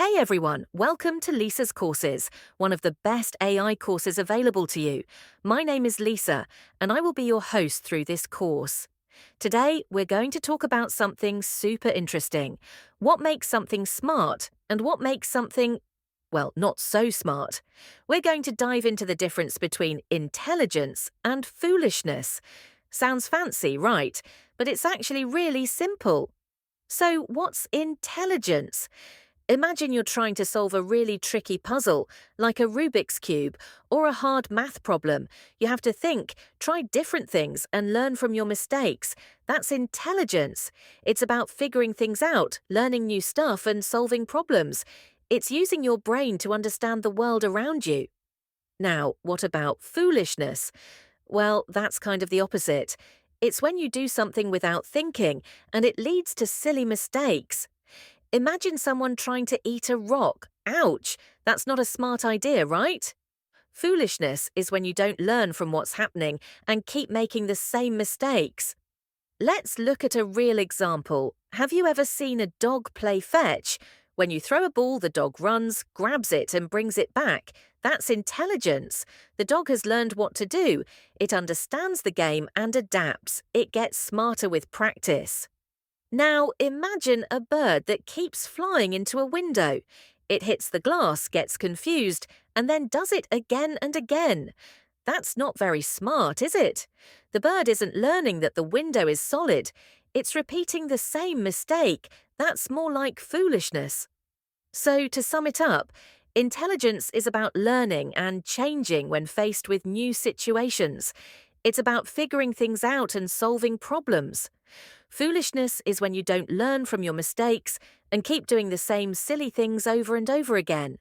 Hey everyone, welcome to Lisa's Courses, one of the best AI courses available to you. My name is Lisa, and I will be your host through this course. Today, we're going to talk about something super interesting. What makes something smart and what makes something, well, not so smart. We're going to dive into the difference between intelligence and foolishness. Sounds fancy, right? But it's actually really simple. So, what's intelligence? Imagine you're trying to solve a really tricky puzzle, like a Rubik's Cube or a hard math problem. You have to think, try different things, and learn from your mistakes. That's intelligence. It's about figuring things out, learning new stuff, and solving problems. It's using your brain to understand the world around you. Now, what about foolishness? Well, that's kind of the opposite. It's when you do something without thinking, and it leads to silly mistakes. Imagine someone trying to eat a rock. Ouch! That's not a smart idea, right? Foolishness is when you don't learn from what's happening and keep making the same mistakes. Let's look at a real example. Have you ever seen a dog play fetch? When you throw a ball, the dog runs, grabs it, and brings it back. That's intelligence. The dog has learned what to do. It understands the game and adapts. It gets smarter with practice. Now, imagine a bird that keeps flying into a window. It hits the glass, gets confused, and then does it again and again. That's not very smart, is it? The bird isn't learning that the window is solid. It's repeating the same mistake. That's more like foolishness. So, to sum it up, intelligence is about learning and changing when faced with new situations. It's about figuring things out and solving problems. Foolishness is when you don't learn from your mistakes and keep doing the same silly things over and over again.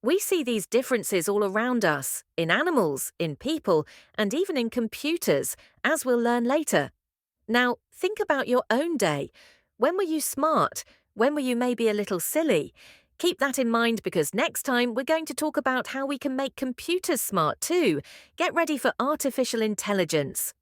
We see these differences all around us, in animals, in people, and even in computers, as we'll learn later. Now, think about your own day. When were you smart? When were you maybe a little silly? Keep that in mind because next time we're going to talk about how we can make computers smart too. Get ready for artificial intelligence.